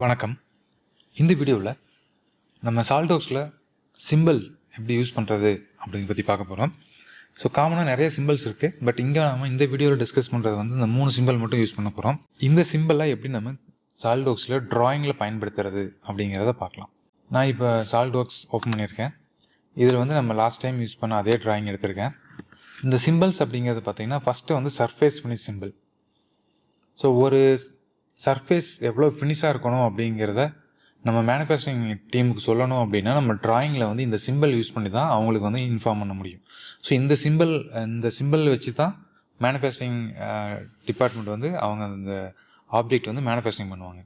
வணக்கம். இந்த வீடியோவில் நம்ம SolidWorksல சிம்பிள் எப்படி யூஸ் பண்ணுறது அப்படிங்க பற்றி பார்க்க போகிறோம். ஸோ காமனாக நிறைய சிம்பிள்ஸ் இருக்குது. பட் இங்கே நம்ம இந்த வீடியோவில் டிஸ்கஸ் பண்ணுறது வந்து இந்த 3 சிம்பிள் மட்டும் யூஸ் பண்ண போகிறோம். இந்த சிம்பிளை எப்படி நம்ம SolidWorksல ட்ராயிங்கில் பயன்படுத்துறது அப்படிங்கிறத பார்க்கலாம். நான் இப்போ SolidWorks ஓப்பன் பண்ணியிருக்கேன். இதில் வந்து நம்ம லாஸ்ட் டைம் யூஸ் பண்ண அதே ட்ராயிங் எடுத்திருக்கேன். இந்த சிம்பிள்ஸ் அப்படிங்கிறது பார்த்திங்கன்னா ஃபஸ்ட்டு வந்து சர்ஃபேஸ் ஃபினிஷ் சிம்பிள். ஸோ ஒரு சர்ஃபேஸ் எவ்வளோ ஃபினிஷாக இருக்கணும் அப்படிங்கிறத நம்ம மேனுஃபேக்சரிங் டீமுக்கு சொல்லணும் அப்படின்னா நம்ம ட்ராயிங்கில் வந்து இந்த சிம்பிள் யூஸ் பண்ணி தான் அவங்களுக்கு வந்து இன்ஃபார்ம் பண்ண முடியும். ஸோ இந்த சிம்பிள் வச்சு தான் மேனுஃபேக்சரிங் டிபார்ட்மெண்ட் வந்து அவங்க அந்த ஆப்ஜெக்ட் வந்து மேனுஃபேக்சரிங் பண்ணுவாங்க.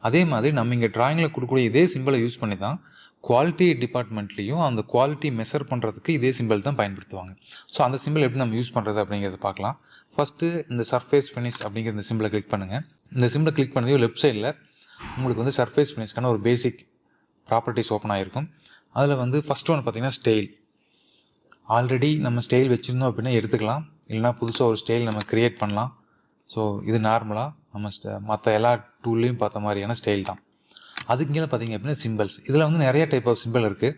அதே மாதிரி நம்ம இங்கே ட்ராயிங்கில் கொடுக்கக்கூடிய இதே சிம்பிளை யூஸ் பண்ணி தான் குவாலிட்டி டிபார்ட்மெண்ட்லேயும் அந்த குவாலிட்டி மெஷர் பண்ணுறதுக்கு இதே சிம்பிள் தான் பயன்படுத்துவாங்க. ஸோ அந்த சிம்பிள் எப்படி நம்ம யூஸ் பண்ணுறது அப்படிங்கிறத பார்க்கலாம். ஃபஸ்ட்டு இந்த சர்ஃபேஸ் ஃபினிஷ் அப்படிங்கிற இந்த சிம்பிளை கிளிக் பண்ணுங்கள். இந்த சிம்பிளை கிளிக் பண்ணதே லெஃப்ட் சைடில் உங்களுக்கு வந்து சர்ஃபேஸ் ஃபினிஷ்க்கான ஒரு பேசிக் ப்ராப்பர்ட்டிஸ் ஓப்பன் ஆகிருக்கும். அதில் வந்து ஃபஸ்ட் ஒன்று பார்த்திங்கன்னா ஸ்டைல். ஆல்ரெடி நம்ம ஸ்டைல் வச்சுருந்தோம் அப்படின்னா எடுத்துக்கலாம், இல்லைனா புதுசாக ஒரு ஸ்டைல் நம்ம க்ரியேட் பண்ணலாம். ஸோ இது நார்மலாக நம்ம மற்ற எல்லா டூல்லையும் பார்த்த மாதிரியான ஸ்டைல் தான். அதுக்கு கீழே பார்த்திங்க அப்படின்னா சிம்பிள்ஸ். இதில் வந்து நிறைய டைப் ஆஃப் சிம்பிள் இருக்குது.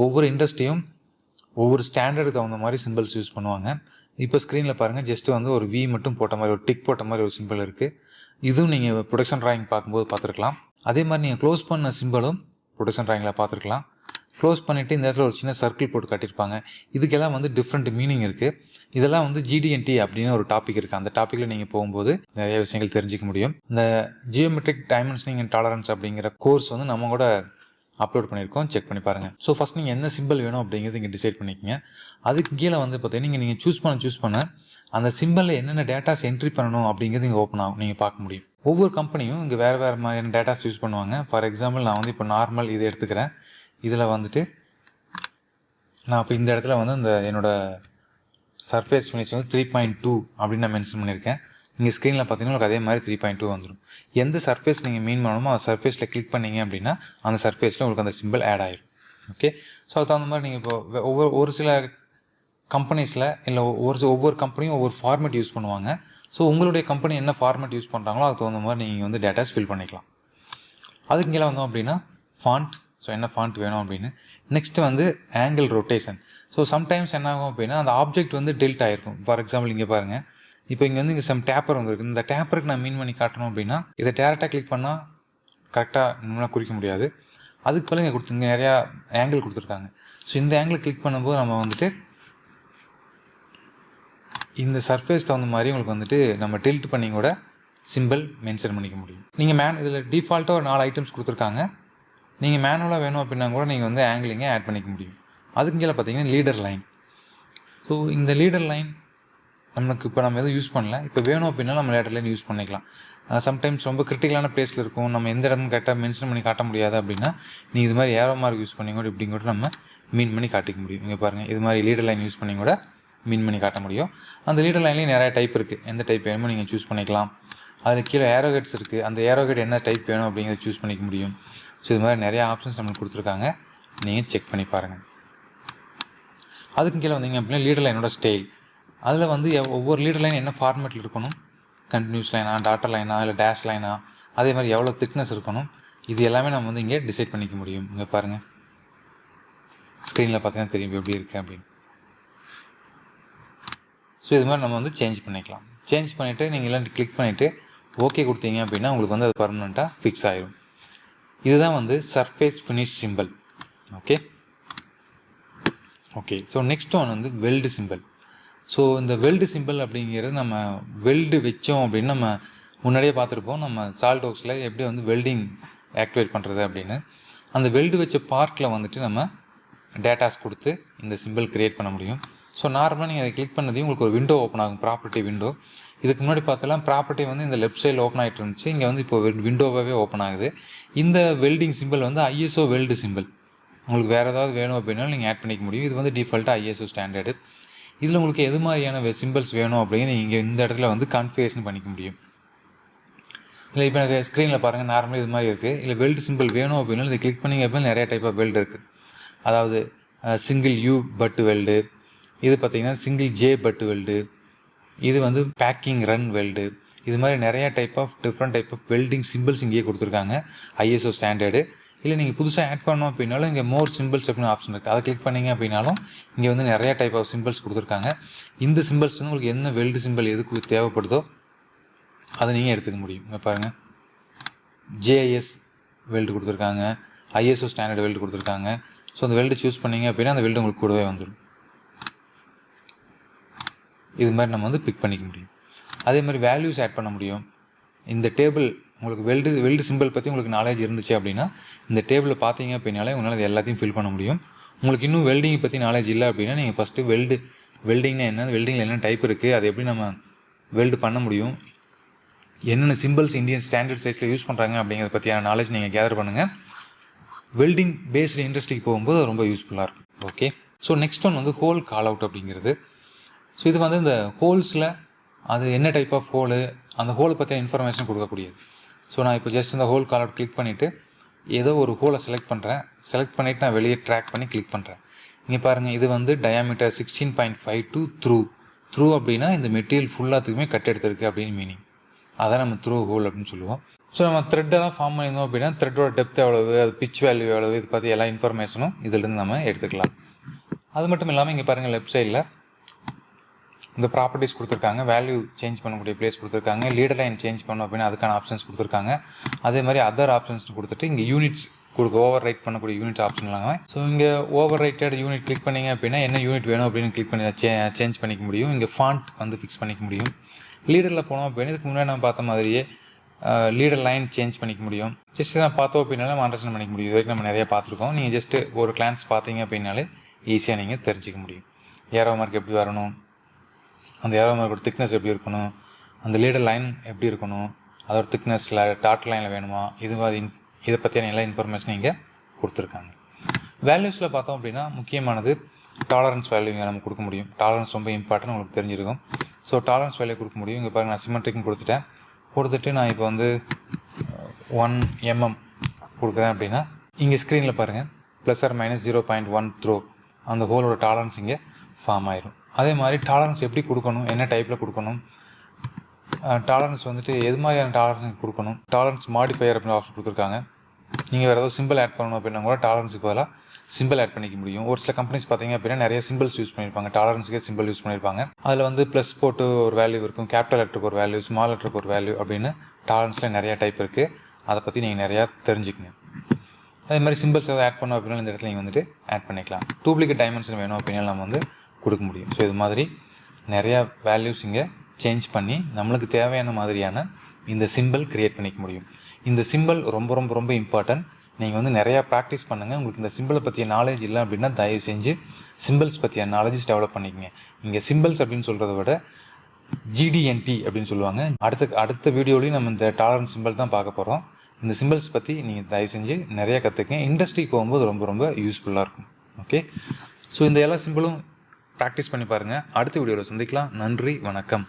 ஒவ்வொரு இண்டஸ்ட்ரியும் ஒவ்வொரு ஸ்டாண்டர்டுக்கு தகுந்த மாதிரி சிம்பிள்ஸ் யூஸ் பண்ணுவாங்க. இப்போ ஸ்க்ரீனில் பாருங்கள், ஜஸ்ட்டு வந்து ஒரு வி மட்டும் போட்ட மாதிரி, ஒரு டிக் போட்ட மாதிரி ஒரு சிம்பிள் இருக்குது. இதுவும் நீங்கள் ப்ரொடக்ஷன் ட்ராயிங் பார்க்கும்போது பார்த்துருக்கலாம். அதே மாதிரி நீங்கள் க்ளோஸ் பண்ண சிம்பிளும் ப்ரொடக்ஷன் ட்ராயிங்கில் பார்த்துருக்கலாம். க்ளோஸ் பண்ணிவிட்டு இந்த இடத்துல ஒரு சின்ன சர்க்கிள் போட்டு காட்டியிருப்பாங்க. இதுக்கெல்லாம் வந்து டிஃப்ரெண்ட் மீனிங் இருக்குது. இதெல்லாம் வந்து GD&T அப்படின்னு ஒரு டாபிக் இருக்குது. அந்த டாப்பிக்கில் நீங்கள் போகும்போது நிறைய விஷயங்கள் தெரிஞ்சிக்க முடியும். இந்த ஜியோமெட்ரிக் டைமென்ஷனிங் அண்ட் டாலரன்ஸ் அப்படிங்கிற கோர்ஸ் வந்து நம்ம கூட அப்லோட் பண்ணியிருக்கோம், செக் பண்ணி பாருங்கள். ஸோ ஃபஸ்ட் நீங்கள் என்ன சிம்பிள் வேணும் அப்படிங்கிறது இங்கே டிசைட் பண்ணிக்கோங்க. அதுக்கு கீழே வந்து பார்த்தீங்கன்னா நீங்கள் சூஸ் பண்ண அந்த சிம்பிளில் என்னென்ன டேட்டாஸ் என்ட்ரி பண்ணணும் அப்படிங்கிறது இங்கே ஓப்பன் ஆகும், நீங்கள் பார்க்க முடியும். ஒவ்வொரு கம்பெனியும் இங்கே வேறு மாதிரியான டேட்டாஸ் யூஸ் பண்ணுவாங்க. ஃபார் எக்ஸாம்பிள் நான் வந்து இப்போ நார்மல் இது எடுத்துக்கிறேன். இதில் வந்துட்டு நான் இப்போ இந்த இடத்துல வந்து இந்த என்னோடய சர்ஃபேஸ் ஃபினிஷ் வந்து 3.2 அப்படின்னு நான் மென்ஷன் பண்ணியிருக்கேன். இங்கே ஸ்க்ரீனில் பார்த்தீங்கன்னா உங்களுக்கு அதே மாதிரி 3.2 வந்துடும். எந்த சர்ஃபேஸ் நீங்கள் மீன் பண்ணணுமோ அந்த சர்ஃபேஸில் கிளிக் பண்ணிங்க அப்படின்னா அந்த சர்ஃபேஸில் உங்களுக்கு அந்த சிம்பிள் ஆட் ஆகிடும். ஓகே, ஸோ அதுக்கு தகுந்த மாதிரி நீங்கள் இப்போ ஒரு சில கம்பெனிஸில் இல்லை ஒவ்வொரு கம்பெனியும் ஒவ்வொரு ஃபார்மேட் யூஸ் பண்ணுவாங்க. ஸோ உங்களுடைய கம்பெனி என்ன ஃபார்மேட் யூஸ் பண்ணுறாங்களோ அதுக்கு தகுந்த மாதிரி நீங்கள் வந்து டேட்டாஸ் ஃபில் பண்ணிக்கலாம். அதுக்கு கீழே வந்தோம் அப்படின்னா ஃபாண்ட். ஸோ என்ன ஃபாண்ட் வேணும் அப்படின்னு. நெக்ஸ்ட்டு வந்து ஆங்கிள் ரொட்டேஷன். ஸோ சம்டைம்ஸ் என்ன ஆகும் அப்படின்னா அந்த ஆப்ஜெக்ட் வந்து டெல்ட் ஆகிருக்கும். ஃபார் எக்ஸாம்பிள் இங்கே பாருங்கள், இப்போ இங்கே வந்து இங்கே டேப்பர் வந்துருக்கு. இந்த டேப்பருக்கு நான் மீன் பண்ணி காட்டணும் அப்படின்னா இதை டேரெக்டாக கிளிக் பண்ணால் கரெக்டாக நம்மளால் குறிக்க முடியாது. அதுக்கு பிறகு இங்கே நிறையா ஆங்கிள் கொடுத்துருக்காங்க. ஸோ இந்த ஆங்கிள் கிளிக் பண்ணும்போது நம்ம வந்துட்டு இந்த சர்ஃபேஸ் தகுந்த மாதிரி உங்களுக்கு வந்துட்டு நம்ம டில்ட் பண்ணி கூட சிம்பிள் மென்ஷன் பண்ணிக்க முடியும். நீங்கள் இதில் டிஃபால்ட்டாக ஒரு 4 ஐட்டம்ஸ் கொடுத்துருக்காங்க. நீங்கள் மேனுவலாக வேணும் அப்படின்னா கூட நீங்கள் வந்து ஆங்கிளிங்கை ஆட் பண்ணிக்க முடியும். அதுக்கு கீழே பார்த்தீங்கன்னா லீடர் லைன். ஸோ இந்த லீடர் லைன் நம்மளுக்கு இப்போ நம்ம எதுவும் யூஸ் பண்ணல. இப்போ வேணும் அப்படின்னா நம்ம லீடர் லைன் யூஸ் பண்ணிக்கலாம். சம்டைம்ஸ் ரொம்ப கிரிட்டிக்கலான பிளேஸில் இருக்கும், நம்ம எந்த இடமும் கரெக்டாக மென்ஷன் பண்ணி காட்ட முடியாது அப்படின்னா நீங்கள் இது மாதிரி ஏரோ மார்க் யூஸ் பண்ணி கூட இப்படி கூட நம்ம மீன் பண்ணி காட்டிக்க முடியும். இங்கே பாருங்கள், இது மாதிரி லீடர் லைன் யூஸ் பண்ணி கூட மீன் பண்ணி காட்ட முடியும். அந்த லீடர் லைன்லேயும் நிறைய டைப் இருக்குது. எந்த டைப் வேணுமோ நீங்கள் சூஸ் பண்ணிக்கலாம். அதில் கீழே ஏரோகேட்ஸ் இருக்குது. அந்த ஏரோகேட் என்ன டைப் வேணும் அப்படிங்கிறத சூஸ் பண்ணிக்க முடியும். ஸோ இது மாதிரி நிறைய ஆப்ஷன்ஸ் நம்மளுக்கு கொடுத்துருக்காங்க, நீங்கள் செக் பண்ணி பாருங்கள். அதுக்கு கீழே வந்தீங்க அப்படின்னா லீடர் லைனோட ஸ்டைல். அதில் வந்து ஒவ்வொரு லீடர் லைன் என்ன ஃபார்மேட்டில் இருக்கணும், கண்டினியூஸ் லைனா, டாட்டர் லைனா, இல்லை டேஷ் லைனா, அதே மாதிரி எவ்வளோ திக்னஸ் இருக்கணும், இது எல்லாமே நம்ம வந்து இங்கே டிசைட் பண்ணிக்க முடியும். இங்கே பாருங்கள், ஸ்க்ரீனில் பார்த்தீங்கன்னா தெரியும் எப்படி இருக்குது அப்படின்னு. ஸோ இது மாதிரி நம்ம வந்து சேஞ்ச் பண்ணிக்கலாம். சேஞ்ச் பண்ணிவிட்டு நீங்கள் எல்லாம் கிளிக் பண்ணிவிட்டு ஓகே கொடுத்தீங்க அப்படின்னா உங்களுக்கு வந்து அது பர்மனெண்ட்டாக ஃபிக்ஸ் ஆகிடும். இதுதான் வந்து surface finish simple. Okay, so next one வந்து வெல்டு சிம்பிள். ஸோ இந்த வெல்டு சிம்பிள் அப்படிங்கிறது நம்ம வெல்டு வச்சோம் அப்படின்னு நம்ம முன்னாடியே பார்த்துருப்போம். நம்ம SolidWorksல எப்படி வந்து வெல்டிங் ஆக்டிவேட் பண்ணுறது அப்படின்னு. அந்த வெல்டு வச்ச பார்ட்டில் வந்துட்டு நம்ம டேட்டாஸ் கொடுத்து இந்த சிம்பிள் க்ரியேட் பண்ண முடியும். ஸோ நார்மலாக நீங்கள் அதை கிளிக் பண்ணதையும் உங்களுக்கு ஒரு விண்டோ ஓப்பன் ஆகும், ப்ராப்பர்ட்டி விண்டோ. இதுக்கு முன்னாடி பார்த்தலாம் ப்ராப்பர்ட்டி வந்து இந்த லெஃப்ட் சைடில் ஓப்பன் ஆகிட்டு இருந்துச்சு. இங்கே வந்து இப்போ விண்டோவாகவே ஓப்பன் ஆகுது. இந்த வெல்டிங் சிம்பிள் வந்து ISO வெல்டு சிம்பிள். உங்களுக்கு வேறு ஏதாவது வேணும் அப்படின்னாலும் நீங்கள் ஆட் பண்ணிக்க முடியும். இது வந்து டிஃபால்ட்டாக ISO ஸ்டாண்டர்டு. இதில் உங்களுக்கு எது மாதிரியான சிம்பிள்ஸ் வேணும் அப்படின்னு நீங்கள் இந்த இடத்துல வந்து கான்ஃபிகரேஷன் பண்ணிக்க முடியும். இல்லை இப்போ எனக்கு ஸ்க்ரீனில் பாருங்கள், நார்மலாக இது மாதிரி இருக்குது. இல்லை வெல்டு சிம்பிள் வேணும் அப்படின்னா இதை கிளிக் பண்ணிங்க அப்படின்னா நிறைய டைப் ஆஃப் வெல்டு இருக்குது. அதாவது சிங்கிள் U பட்டு வெல்டு, இது பார்த்திங்கன்னா சிங்கிள் J பட்டு வெல்டு, இது வந்து பேக்கிங் ரன் வெல்டு, இது மாதிரி நிறைய different type of welding symbols இங்கேயே கொடுத்துருக்காங்க, ஐஎஸ்ஓ ஸ்டாண்டர்டு. இல்லை நீங்கள் புதுசாக ஆட் பண்ணோம் அப்படின்னாலும் இங்கே மோர் சிம்பிள்ஸ் அப்படின்னு ஆப்ஷன் இருக்குது, அதை கிளிக் பண்ணிங்க அப்படின்னாலும் இங்கே வந்து நிறைய டைப் ஆஃப் சிம்பிள்ஸ் கொடுத்துருக்காங்க. இந்த சிம்பிள்ஸ் வந்து உங்களுக்கு என்ன வெல்டு சிம்பிள் எதுக்கு தேவைப்படுதோ அதை நீங்கள் எடுத்துக்க முடியும். இங்கே பாருங்கள், ஜேஐஎஸ் வெல்டு கொடுத்துருக்காங்க, ஐஎஸ்ஓ ஸ்டாண்டர்ட் வெல்டு கொடுத்துருக்காங்க. ஸோ அந்த வெல்டு சூஸ் பண்ணிங்க அப்படின்னா அந்த வெல்டு உங்களுக்கு கூடவே வந்துடும். இது மாதிரி நம்ம வந்து பிக் பண்ணிக்க முடியும். அதே மாதிரி வேல்யூஸ் ஆட் பண்ண முடியும். இந்த டேபிள் உங்களுக்கு வெல்டு சிம்பிள் பற்றி உங்களுக்கு நாலேஜ் இருந்துச்சு அப்படின்னா இந்த டேபிளில் பார்த்தீங்க அப்படின்னாலே உங்களால் இது எல்லாத்தையும் ஃபில் பண்ண முடியும். உங்களுக்கு இன்னும் வெல்டிங்கை பற்றி நாலேஜ் இல்லை அப்படின்னா நீங்கள் ஃபஸ்ட்டு வெல்டிங்னா என்ன, வெல்டிங்கில் என்ன டைப் இருக்குது, அது எப்படி நம்ம வெல்டு பண்ண முடியும், என்னென்ன சிம்பிள்ஸ் இந்தியன் ஸ்டாண்டர்ட் சைஸில் யூஸ் பண்ணுறாங்க அப்படிங்கிறத பற்றியான நாலேஜ் நீங்கள் கேதர் பண்ணுங்கள். வெல்டிங் பேஸ்டு இண்டஸ்ட்ரிக்கு போகும்போது ரொம்ப யூஸ்ஃபுல்லாக இருக்கும். ஓகே, ஸோ நெக்ஸ்ட் ஒன் வந்து ஹோல் கால் அவுட் அப்படிங்கிறது. ஸோ இது வந்து இந்த ஹோல்ஸில் அது என்ன டைப் ஆஃப் ஹோலு, அந்த ஹோலை பற்றின இன்ஃபர்மேஷன் கொடுக்கக்கூடியது. ஸோ நான் இப்போ ஜஸ்ட் இந்த ஹோல் கால் அவுட் கிளிக் பண்ணிவிட்டு ஏதோ ஒரு ஹோலை செலக்ட் பண்ணிவிட்டு நான் வெளியே ட்ராக் பண்ணி கிளிக் பண்ணுறேன். இங்கே பாருங்கள், இது வந்து டயாமீட்டர் 16.52 த்ரூ அப்படின்னா இந்த மெட்டீரியல் ஃபுல்லாத்துக்குமே கட் எடுத்திருக்கு அப்படின்னு மீனிங். அதான் நம்ம த்ரூ ஹோல் அப்படின்னு சொல்லுவோம். ஸோ நம்ம த்ரெட்டெல்லாம் ஃபார்ம் பண்ணியிருந்தோம் அப்படின்னா த்ரெட்டோட டெப்த் எவ்வளவு, அது பிச் வேல்யூ எவ்வளவு, இது பற்றி எல்லா இன்ஃபர்மேஷனும் இதிலேருந்து நம்ம எடுத்துக்கலாம். அது மட்டும் இல்லாமல் இங்கே பாருங்கள், லெஃப்ட் சைடில் இந்த ப்ராப்பர்ட்டிஸ் கொடுத்துருக்காங்க, வேல்யூ சேஞ்ச் பண்ணக்கூடிய பிளேஸ் கொடுத்துருக்காங்க, லீடர் லைன் சேஞ்ச் பண்ணோம் அப்படின்னா அதுக்கான ஆப்ஷன்ஸ் கொடுத்துருக்காங்க. அதே மாதிரி அதர் ஆப்ஷன்ஸ் கொடுத்துட்டு இங்கே யூனிட்ஸ் ஓவர் ரைட் பண்ணக்கூடிய யூனிட் ஆப்ஷன்லாங்க. ஸோ இங்கே ஓவர் ரைட்டட் யூனிட் கிளிக் பண்ணிங்க அப்படின்னா என்ன யூனிட் வேணும் அப்படின்னு கிளிக் பண்ணி சேஞ்ச் பண்ணிக்க முடியும். இங்கே ஃபாண்ட் வந்து ஃபிக்ஸ் பண்ணிக்க முடியும். லீடரில் போனோம் அப்படின்னா இதுக்கு முன்னாடி நம்ம பார்த்த மாதிரியே லீடர் லைன் சேஞ்ச் பண்ணிக்க முடியும். ஜஸ்ட் நான் பார்த்தோம் அப்படின்னாலே நம்ம அண்டர்ஸ்டாண்ட் பண்ணிக்க முடியும். இது வரைக்கும் நம்ம நிறைய பார்த்துருக்கோம். நீங்கள் ஜஸ்ட்டு ஒரு கிளான்ஸ் பார்த்தீங்க அப்படின்னாலே ஈஸியாக நீங்கள் தெரிஞ்சிக்க முடியும். ஏரோ மார்க் எப்படி வரணும், அந்த ஏரோ மார்க்கோட திக்னஸ் எப்படி இருக்கணும், அந்த லீடர் லைன் எப்படி இருக்கணும், அதோட திக்னஸில் டாட் லைனில் வேணுமா, இதை பற்றியான எல்லா இன்ஃபர்மேஷனும் இங்கே கொடுத்துருக்காங்க. வேல்யூஸில் பார்த்தோம் அப்படின்னா முக்கியமானது டாலரன்ஸ் வேல்யூ இங்கே நம்ம கொடுக்க முடியும். டாலரன்ஸ் ரொம்ப இம்பார்ட்டன்ட், உங்களுக்கு தெரிஞ்சிருக்கும். ஸோ டாலரன்ஸ் வேல்யூ கொடுக்க முடியும். இங்கே பாருங்கள், நான் சிமெட்ரிக்னு கொடுத்துட்டு நான் இப்போ வந்து 1 mm கொடுக்குறேன் அப்படின்னா இங்கே ஸ்க்ரீனில் பாருங்கள் ±0.1 த்ரோ அந்த ஹோலோட டாலரன்ஸ் இங்கே ஃபார்ம் ஆயிரும். அதே மாதிரி டாலரன்ஸ் எப்படி கொடுக்கணும், என்ன டைப்பில் கொடுக்கணும், டாலரன்ஸ் வந்துட்டு எது மாதிரியான டாலரன்ஸ் கொடுக்கணும், டாலரன்ஸ் மாடிஃபையர் அப்படின்னு ஆப்ஷன் கொடுத்துருக்காங்க. நீங்கள் வேறு ஏதாவது சிம்பிள் ஆட் பண்ணணும் அப்படின்னா கூட டாலரன்ஸுக்கு பதிலாக சிம்பிள் ஆட் பண்ணிக்க முடியும். ஒரு சில கம்பெனிஸ் பார்த்தீங்க அப்படின்னா நிறைய சிம்பிள்ஸ் யூஸ் பண்ணியிருப்பாங்க, டாலரன்ஸுக்கே சிம்பிள் யூஸ் பண்ணியிருப்பாங்க. அதில் வந்து ப்ளஸ் போட்டு ஒரு வேல்யூ இருக்கும், கேபிட்டல் லெட்டருக்கு ஒரு வேல்யூ, ஸ்மால் லெட்டருக்கு ஒரு வேல்யூ அப்படின்னு டாலரன்ஸில் நிறையா டைப் இருக்குது. அதை பற்றி நீங்கள் நிறையா தெரிஞ்சுக்கணும். அதே மாதிரி சிம்பிள்ஸ் ஏதாவது ஆட் பண்ணோம் அப்படின்னா இந்த இடத்துல நீங்கள் வந்துட்டு ஆட் பண்ணிக்கலாம். டூப்ளிகேட் டைமென்ஷன் வேணும் அப்படின்னா நம்ம வந்து கொடுக்க முடியும். ஸோ இது மாதிரி நிறையா வேல்யூஸ் இங்கே சேஞ்ச் பண்ணி நம்மளுக்கு தேவையான மாதிரியான இந்த சிம்பிள் க்ரியேட் பண்ணிக்க முடியும். இந்த சிம்பிள் ரொம்ப ரொம்ப ரொம்ப இம்பார்ட்டன்ட். நீங்கள் வந்து நிறையா ப்ராக்டிஸ் பண்ணுங்கள். உங்களுக்கு இந்த சிம்பிளை பற்றிய நாலேஜ் இல்லை அப்படின்னா தயவு செஞ்சு சிம்பிள்ஸ் பற்றிய நாலேஜ் டெவலப் பண்ணிக்கங்க. இங்கே சிம்பிள்ஸ் அப்படின்னு சொல்கிறத விட GDNT அப்படின்னு சொல்லுவாங்க. அடுத்த வீடியோலையும் நம்ம இந்த டாலரன்ஸ் சிம்பிள் தான் பார்க்க போகிறோம். இந்த சிம்பிள்ஸ் பற்றி நீங்கள் தயவு செஞ்சு நிறையா கற்றுக்கங்க. இண்டஸ்ட்ரிக்கு போகும்போது ரொம்ப ரொம்ப யூஸ்ஃபுல்லாக இருக்கும். ஓகே, ஸோ இந்த எல்லா சிம்பிளும் ப்ராக்டிஸ் பண்ணி பாருங்கள். அடுத்த வீடியோவில் சந்திக்கலாம். நன்றி, வணக்கம்.